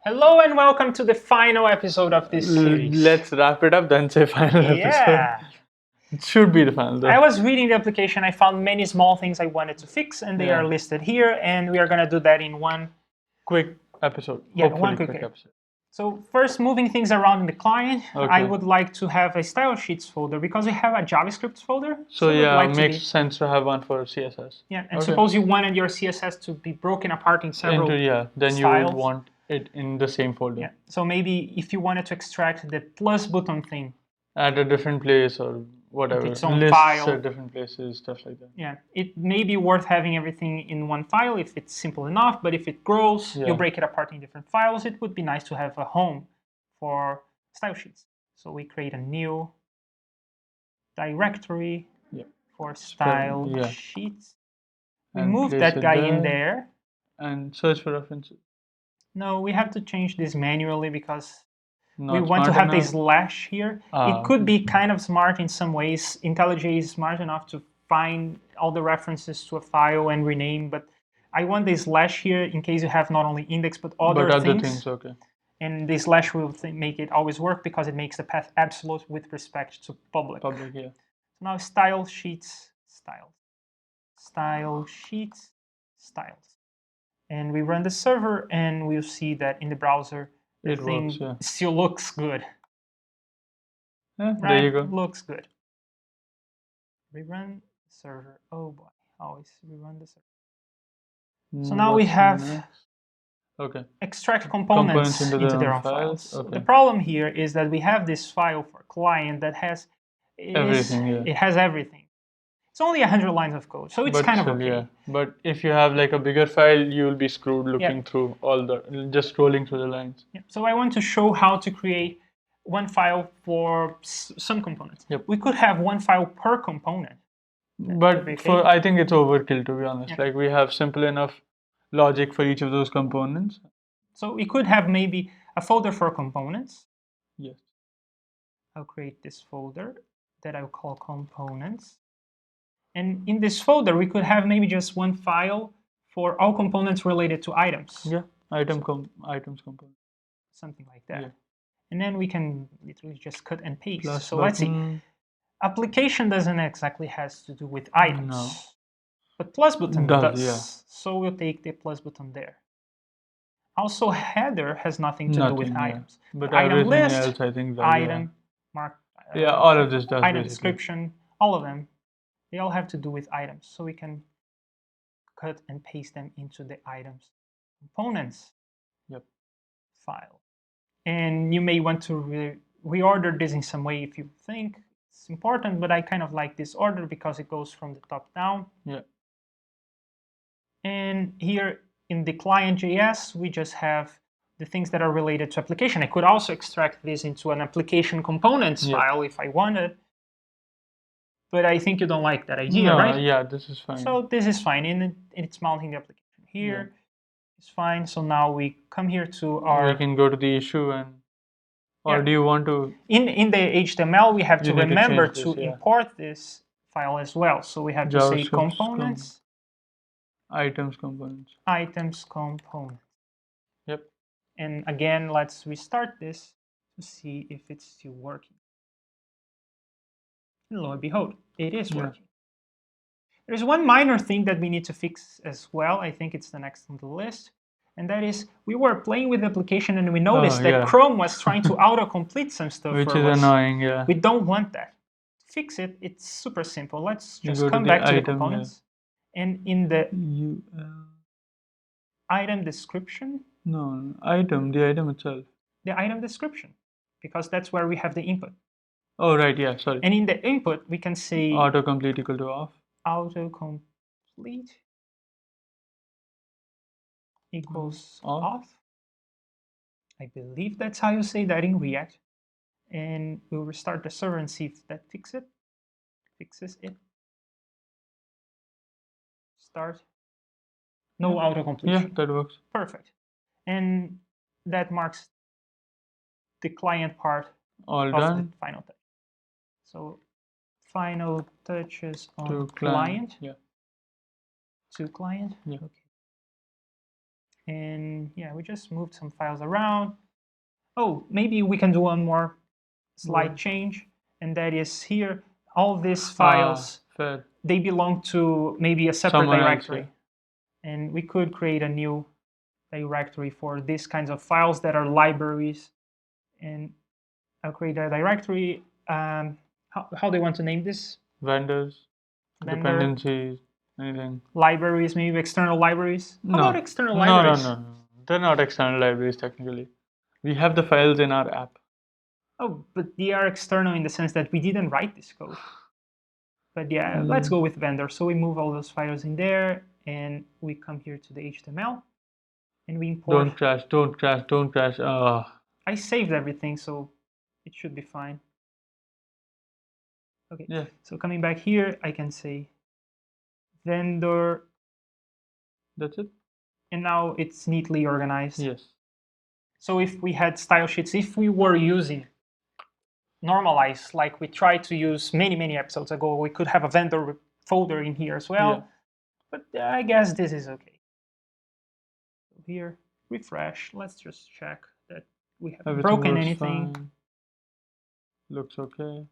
Hello and welcome to the final episode of this series. Let's wrap it up, then say final episode. Yeah. It should be the final though. I was reading the application, I found many small things I wanted to fix, and they Yeah. are listed here, and we are going to do that in one quick episode. Yeah, Hopefully one quick episode. So first, moving things around in the client, Okay. I would like to have a style sheets folder because we have a JavaScript folder. So we'd yeah, like it makes sense to have one for CSS. Yeah, and suppose you wanted your CSS to be broken apart in several then styles. you would want it in the same folder. Yeah. So maybe if you wanted to extract the plus button thing at a different place or whatever, its own lists file. at different places, stuff like that. Yeah, it may be worth having everything in one file if it's simple enough, but if it grows, you break it apart in different files, it would be nice to have a home for style sheets. So we create a new directory for style sheets. We move that guy in there. And search for references. No, we have to change this manually because we want to have the slash here. It could be kind of smart in some ways. IntelliJ is smart enough to find all the references to a file and rename, but I want the slash here in case you have not only index but other things. Okay. And the slash will make it always work because it makes the path absolute with respect to public. Public, yeah. So now style sheets, styles. Style sheets, styles. And we run the server, and we'll see that in the browser, the thing still looks good. Yeah, there you go. Looks good. Rerun the server. Oh boy, always rerun the server. So now we have extract components into their own files. Okay. The problem here is that we have this file for client that has everything. It has everything. It's only 100 lines of code, so it's kind of okay. Yeah. But if you have like a bigger file, you will be screwed looking through all the, just scrolling through the lines. Yeah. So I want to show how to create one file for some components. We could have one file per component. But I think it's overkill, to be honest. Like we have simple enough logic for each of those components. So we could have maybe a folder for components. Yes. I'll create this folder that I'll call components. And in this folder, we could have maybe just one file for all components related to items. Yeah, items component. Something like that. Yeah. And then we can literally just cut and paste. So button. Let's see. Application doesn't exactly has to do with items. No. But plus button does. Yeah. So we'll take the plus button there. Also, header has nothing to do with items. But item list, else, I think that, item, mark. All of this does. Item description, all of them. They all have to do with items, so we can cut and paste them into the items components file. And you may want to reorder this in some way if you think it's important, but I kind of like this order because it goes from the top down. Yeah. And here in the client.js, we just have the things that are related to application. I could also extract this into an application components file if I wanted. But I think you don't like that idea, right? Yeah, this is fine. So this is fine, and it's mounting the application here. It's fine. So now we come here to our. We can go to the issue or do you want to? In the HTML, we have to remember to import this file as well. So we have to say components. Items components. Items component. Yep. And again, let's restart this to see if it's still working. And lo and behold, it is working. There's one minor thing that we need to fix as well. I think it's the next on the list. And that is, we were playing with the application and we noticed that Chrome was trying to autocomplete some stuff Which for is us. annoying, yeah. We don't want that. To fix it, it's super simple. Let's just come back to the components. And in the item description. No, item, the item itself. The item description, because that's where we have the input. Oh, right, yeah, sorry. And in the input, we can say autocomplete equal to off. Autocomplete equals off. I believe that's how you say that in React. And we'll restart the server and see if that fixes it. Start. No autocompletion. Yeah, that works. Perfect. And that marks the client part of the final touch. So final touches on client. Yeah. To client. Yeah. Okay. And yeah, we just moved some files around. Oh, maybe we can do one more slight change, and that is here. All these files, they belong to maybe a separate directory. Else, yeah. And we could create a new directory for these kinds of files that are libraries. And I'll create a directory. How do you want to name this? Vendors, dependencies, anything. Libraries, maybe external libraries. How about external libraries? No. They're not external libraries technically. We have the files in our app. Oh, but they are external in the sense that we didn't write this code. But yeah, let's go with vendor. So we move all those files in there, and we come here to the HTML, and we import. Don't crash. I saved everything, so it should be fine. Okay. Yeah. So coming back here, I can say vendor. That's it. And now it's neatly organized. Yes. So if we had style sheets, if we were using normalize like we tried to use many episodes ago, we could have a vendor folder in here as well. Yeah. But I guess this is okay. So here, refresh. Let's just check that we haven't broken anything. Fine. Looks okay.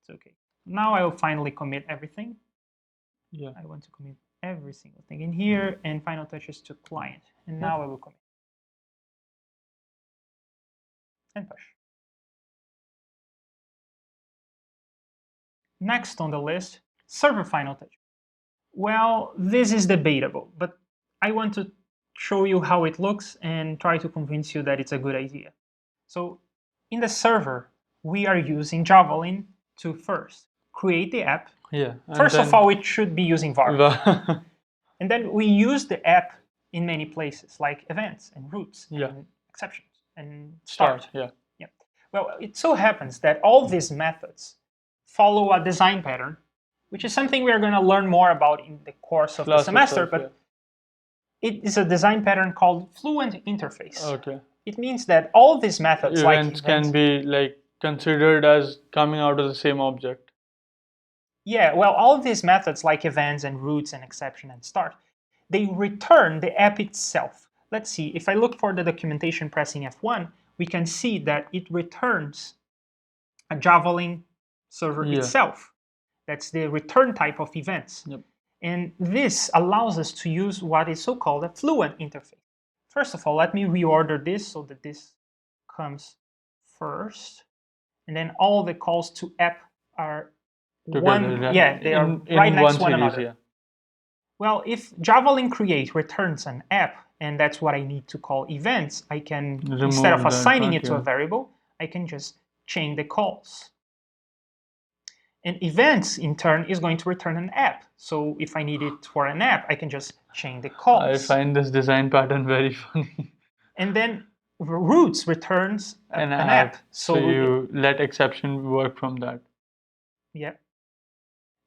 It's okay. Now I will finally commit everything. Yeah. I want to commit every single thing in here, and final touches to client. And now I will commit. And push. Next on the list, server final touch. Well, this is debatable, but I want to show you how it looks and try to convince you that it's a good idea. So in the server, we are using Javalin to first create the app. Yeah. First of all, it should be using var. And then we use the app in many places, like events and routes and exceptions and start. Yeah. Well, it so happens that all these methods follow a design pattern, which is something we are going to learn more about in the course of the semester, but it is a design pattern called Fluent Interface. Okay. It means that all these methods, events can be like considered as coming out of the same object. Yeah, well, all these methods like events and routes and exception and start, they return the app itself. Let's see, if I look for the documentation pressing F1, we can see that it returns a Javalin server itself. That's the return type of events. Yep. And this allows us to use what is so-called a Fluent interface. First of all, let me reorder this so that this comes first. And then all the calls to app are together, they are right next to one another. Yeah. Well, if Javalin create returns an app, and that's what I need to call events, I can, instead of assigning it to a variable, I can just chain the calls. And events, in turn, is going to return an app. So if I need it for an app, I can just chain the calls. I find this design pattern very funny. And then routes returns an app. So you let exception work from that. Yeah.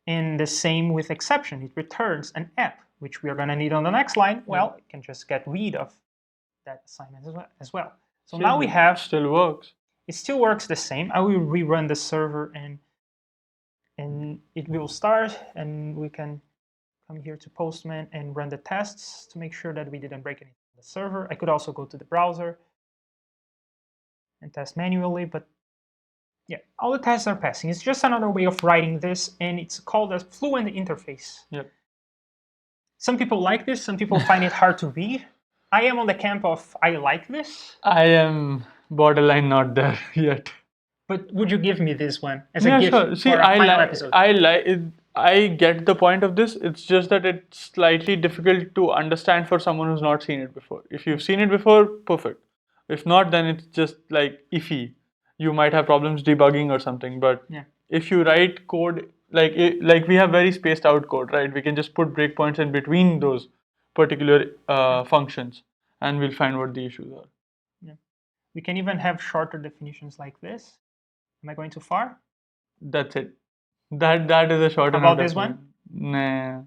And the same with exception. It returns an app, which we are going to need on the next line. Well, it can just get rid of that assignment as well. So now we have... Still works. It still works the same. I will rerun the server and it will start, and we can come here to Postman and run the tests to make sure that we didn't break anything on the server. I could also go to the browser and test manually, but yeah, all the tests are passing. It's just another way of writing this, and it's called a Fluent Interface. Yep. Some people like this, some people find it hard to read. I am on the camp of I like this. I am borderline not there yet. But would you give me this one as a gift sure. See, for a final episode? I like it. I get the point of this. It's just that it's slightly difficult to understand for someone who's not seen it before. If you've seen it before, perfect. If not, then it's just like iffy. You might have problems debugging or something. But if you write code, like we have very spaced out code, right? We can just put breakpoints in between those particular functions, and we'll find what the issues are. Yeah. We can even have shorter definitions like this. Am I going too far? That's it. That is a short enough. About this one? Nah.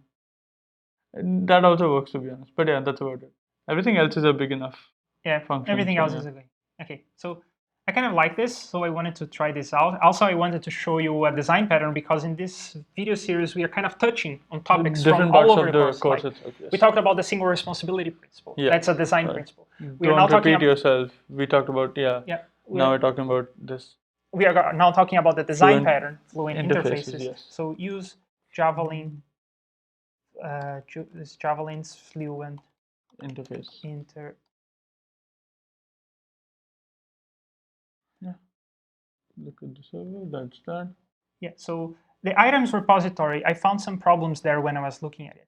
That also works, to be honest. But yeah, that's about it. Everything else is a big enough function. Everything else is okay. Okay, so I kind of like this, so I wanted to try this out. Also, I wanted to show you a design pattern because in this video series, we are kind of touching on topics different from all parts over of the the course. course itself, yes. We talked about the single responsibility principle. Yeah. That's a design Right. principle. We are now repeat yourself. We talked about, yeah. Now we're talking about this. We are now talking about the design pattern, fluent interfaces. Yes. So use Javalin, this Javalin's fluent interface. Yeah. Look at the server. That's that. Yeah. So the items repository, I found some problems there when I was looking at it.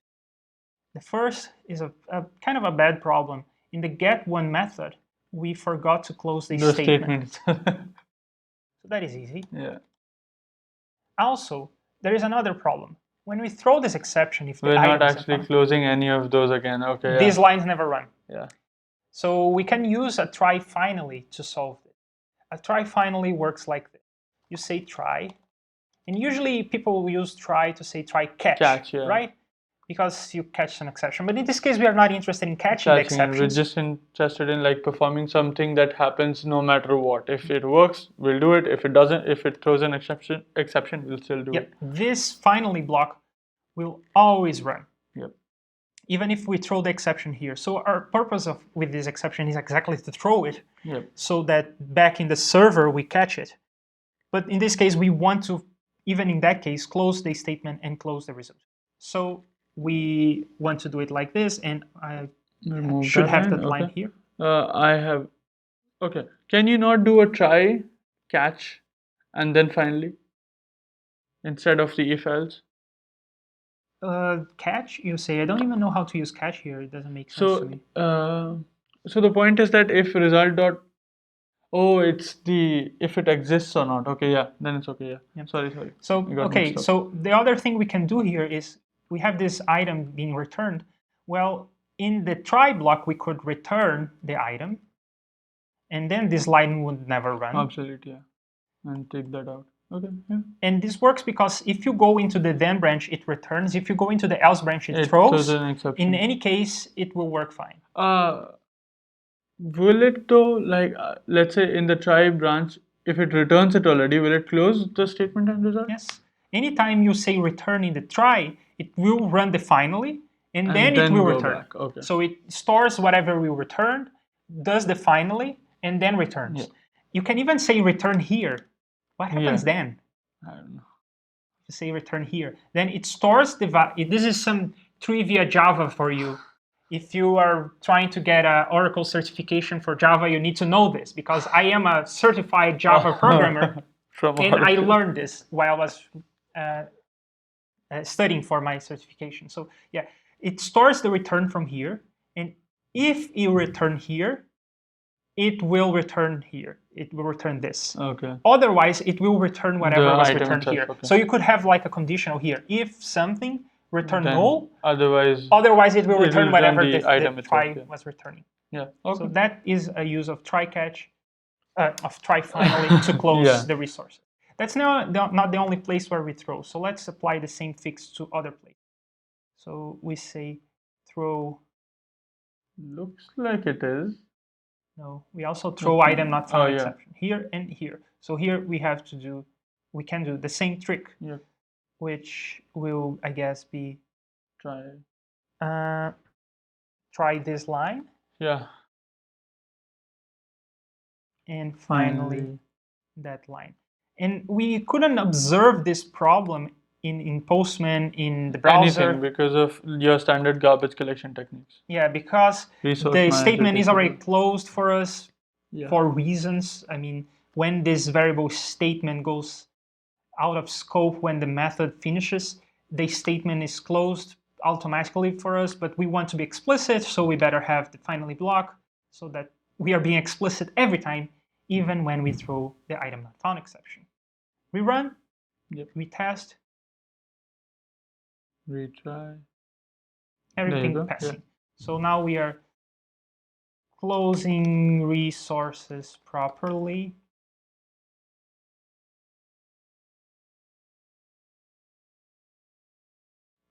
The first is a kind of a bad problem. In the get1 method, we forgot to close the statement. So that is easy. Yeah. Also, there is another problem. When we throw this exception, if the we're not actually closing any of those again. Okay. These lines never run. Yeah. So we can use a try finally to solve it. A try finally works like this. You say try, and usually people will use try to say try catch, yeah. right? Because you catch an exception. But in this case, we are not interested in catching the exceptions. We're just interested in like performing something that happens no matter what. If it works, we'll do it. If it doesn't, if it throws an exception, we'll still do it. This finally block will always run. Yep. Even if we throw the exception here. So our purpose with this exception is exactly to throw it, so that back in the server we catch it. But in this case, we want to, even in that case, close the statement and close the result. So we want to do it like this, and I should have that line here. I have. Okay. Can you not do a try, catch, and then finally, instead of the if else? Catch, you say? I don't even know how to use catch here. It doesn't make sense to me. So the point is that if result dot, it's the if it exists or not. Okay, yeah, then it's okay. Yeah. Sorry. So okay, so the other thing we can do here is we have this item being returned. Well, in the try block, we could return the item, and then this line would never run. Absolutely, yeah, and take that out. Okay, yeah. And this works because if you go into the then branch, it returns. If you go into the else branch, it throws. An exception. In any case, it will work fine. Will it though, like, let's say in the try branch, if it returns it already, will it close the statement and result? Yes. Anytime you say return in the try, it will run the finally, and then it will return. Back. Okay. So it stores whatever we returned, does the finally, and then returns. Yeah. You can even say return here. What happens then? I don't know. You say return here. Then it stores the value. This is some trivia Java for you. If you are trying to get an Oracle certification for Java, you need to know this, because I am a certified Java programmer, and I learned this while I was studying for my certification. So yeah, it stores the return from here, and if you return here, it will return here. It will return this. Okay. Otherwise, it will return whatever was returned here. Okay. So you could have like a conditional here. If something, return null. Otherwise, it will return whatever the try was returning. Yeah. Okay. So that is a use of try catch, of try finally to close the resource. That's not the only place where we throw. So let's apply the same fix to other places. So we say throw. Looks like it is. No, we also throw item not found exception here and here. So here we can do the same trick, which will, I guess, be try this line. Yeah. And finally that line. And we couldn't observe this problem in Postman, in the browser. Anything, because of your standard garbage collection techniques. Yeah, because the statement is already closed for us for reasons. I mean, when this variable statement goes out of scope, when the method finishes, the statement is closed automatically for us, but we want to be explicit, so we better have the finally block so that we are being explicit every time, even when we throw the item not found exception. We run, we test, retry, everything passing. Yeah. So now we are closing resources properly.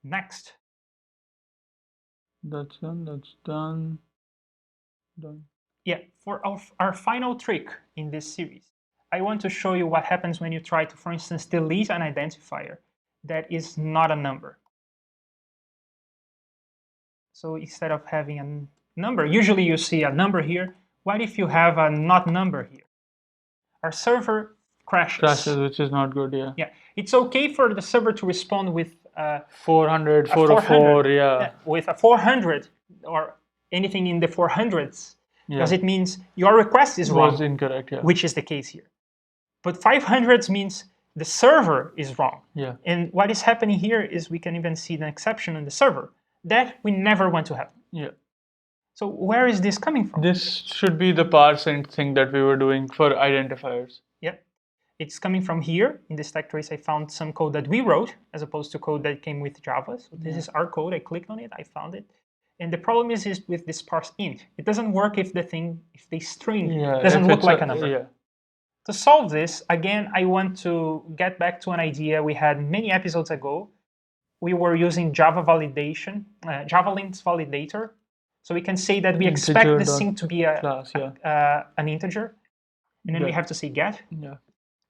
Next. That's done. That's done. Done. Yeah, for our final trick in this series, I want to show you what happens when you try to, for instance, delete an identifier that is not a number. So instead of having a number, usually you see a number here. What if you have a not number here? Our server crashes. Crashes, which is not good, yeah. Yeah, it's okay for the server to respond with 400, 404, yeah. With a 400 or anything in the 400s, because Yeah. it means your request is wrong. Was incorrect, yeah. Which is the case here. But 500s means the server is wrong. Yeah. And what is happening here is we can even see an exception on the server that we never want to have. Yeah. So where is this coming from? This should be the parseInt thing that we were doing for identifiers. Yep. It's coming from here. In the stack trace, I found some code that we wrote as opposed to code that came with Java. So this is our code. I clicked on it. I found it. And the problem is with this parseInt. It doesn't work if the string doesn't look like a number. Yeah. To solve this, again, I want to get back to an idea we had many episodes ago. We were using Java validation, Javalin's validator. So we can say that we expect this thing to be an integer. And then we have to say get. Yeah.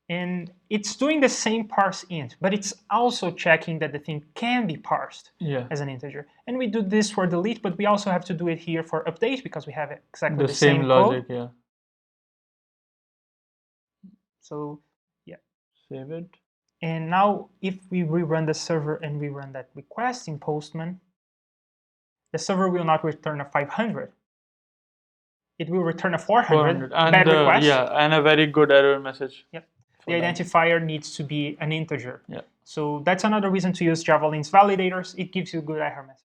And it's doing the same parseInt, but it's also checking that the thing can be parsed as an integer. And we do this for delete, but we also have to do it here for update because we have exactly the same logic, code. yeah. So, yeah. Save it. And now if we rerun the server and we run that request in Postman, the server will not return a 500. It will return a 400 bad request. Yeah, and a very good error message. Yep. The identifier needs to be an integer. Yeah. So that's another reason to use Javalin's validators. It gives you a good error message.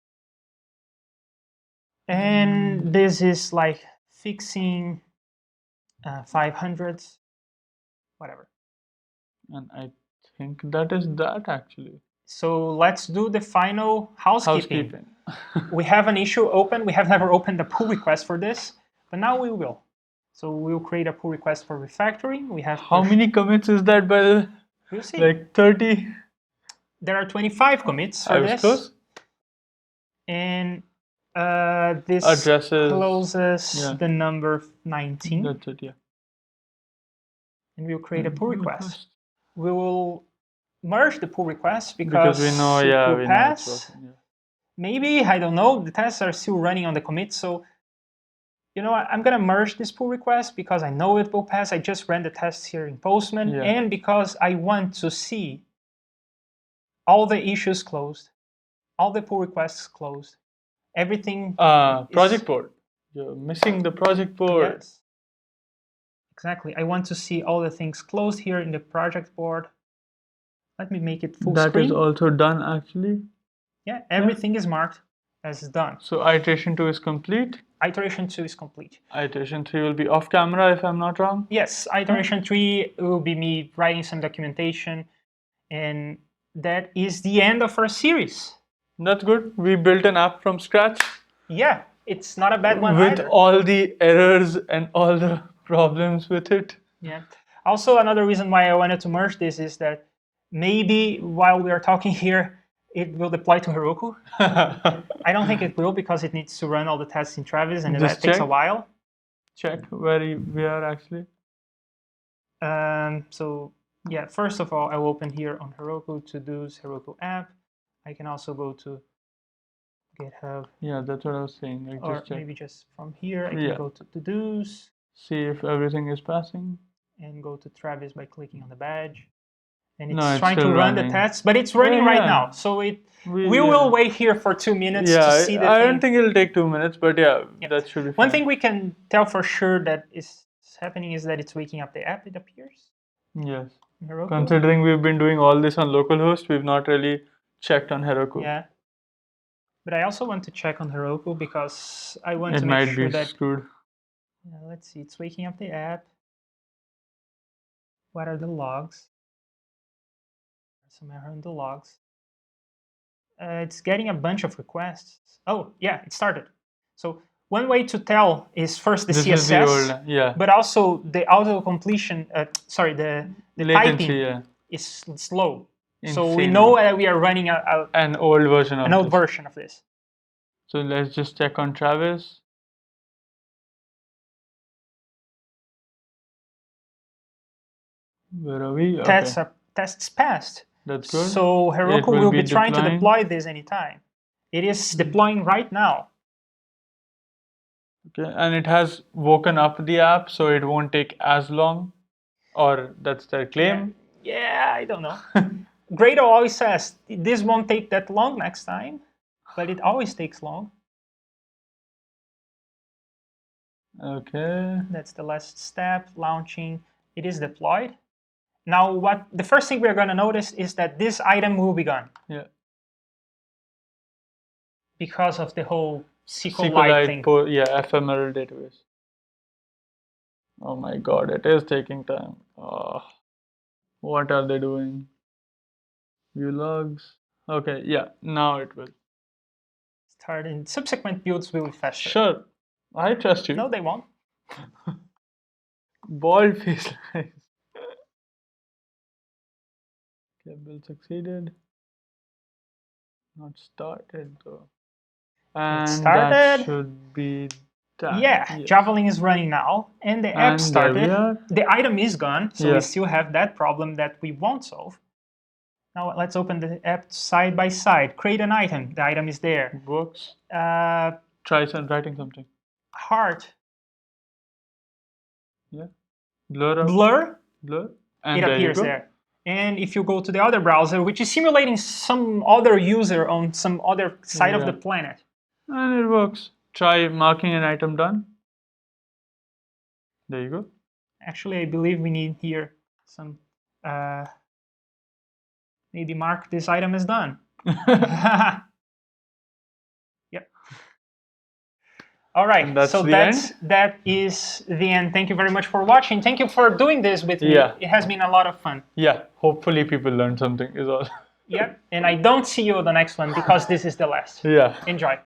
And this is like fixing 500s, whatever. And I think that is that actually. So let's do the final housekeeping. We have an issue open. We have never opened a pull request for this, but now we will. So we'll create a pull request for refactoring. We have how many commits is that by the? We'll see. Like 30. There are 25 commits for this. Close. And this addresses closes the number 19. That's it, yeah. And we'll create a pull request. We will merge the pull request because we know, it will we pass. know it's working, Maybe, I don't know. The tests are still running on the commit, so you know what? I'm going to merge this pull request because I know it will pass. I just ran the tests here in Postman, and because I want to see all the issues closed, all the pull requests closed, everything. Project board. You're missing the project board. Yes. Exactly. I want to see all the things closed here in the project board. Let me make it full screen. That is also done actually. Yeah, everything is marked as done. So iteration 2 is complete. Iteration 2 is complete. Iteration 3 will be off camera if I'm not wrong. Yes, iteration 3 will be me writing some documentation, and that is the end of our series. That's good. We built an app from scratch. Yeah, it's not a bad one with either. All the errors and all the problems with it. Yeah. Also, another reason why I wanted to merge this is that maybe while we are talking here, it will deploy to Heroku. I don't think it will because it needs to run all the tests in Travis, and that takes a while. Check where we are actually. So yeah, first of all, I will open here on Heroku, TODOOSE, Heroku app. I can also go to GitHub. Yeah, that's what I was saying. Like or just check. Maybe just from here, I can go to TODOOSE. See if everything is passing. And go to Travis by clicking on the badge. And it's trying to run the tests, but it's running right now. So we will wait here for 2 minutes to see the thing. I don't think it'll take 2 minutes, but that should be fine. One thing we can tell for sure that is happening is that it's waking up the app, it appears. Yes. Heroku. Considering we've been doing all this on localhost, we've not really checked on Heroku. Yeah. But I also want to check on Heroku because I want to make sure that... It might be screwed. Let's see, it's waking up the app. What are the logs? Some error in the logs. It's getting a bunch of requests. Oh, yeah, it started. So one way to tell is first the CSS, but also the auto-completion, the latency, typing is slow. So we know that we are running an old version of this. So let's just check on Travis. Where are we? Okay. Tests passed. That's good. So Heroku will be trying to deploying. deploy this anytime. It is deploying right now. Okay, and it has woken up the app, so it won't take as long, or that's their claim. Yeah, I don't know. Gradle always says this won't take that long next time, but it always takes long. Okay. That's the last step, launching. It is deployed. Now, the first thing we're going to notice is that this item will be gone. Yeah. Because of the whole SQLite thing. Yeah, ephemeral database. Oh my god, it is taking time. What are they doing? View logs. Okay, yeah, now it will. Start in subsequent builds will be faster. Sure, I trust you. No, they won't. Bald face lines. Okay, build succeeded. Not started though. And that should be done. Yeah, yes. Javalin is running now, and the app started. The item is gone, so we still have that problem that we won't solve. Now let's open the app side by side. Create an item. The item is there. Works. Try writing something. Heart. Yeah. Blur. And it appears there. And if you go to the other browser, which is simulating some other user on some other side of the planet. And it works. Try marking an item done. There you go. Actually, I believe we need here some, maybe mark this item as done. Yep. All right, so that is the end. Thank you very much for watching. Thank you for doing this with me. It has been a lot of fun. Yeah, hopefully people learned something is all. Yep, and I don't see you on the next one because this is the last. Yeah. Enjoy.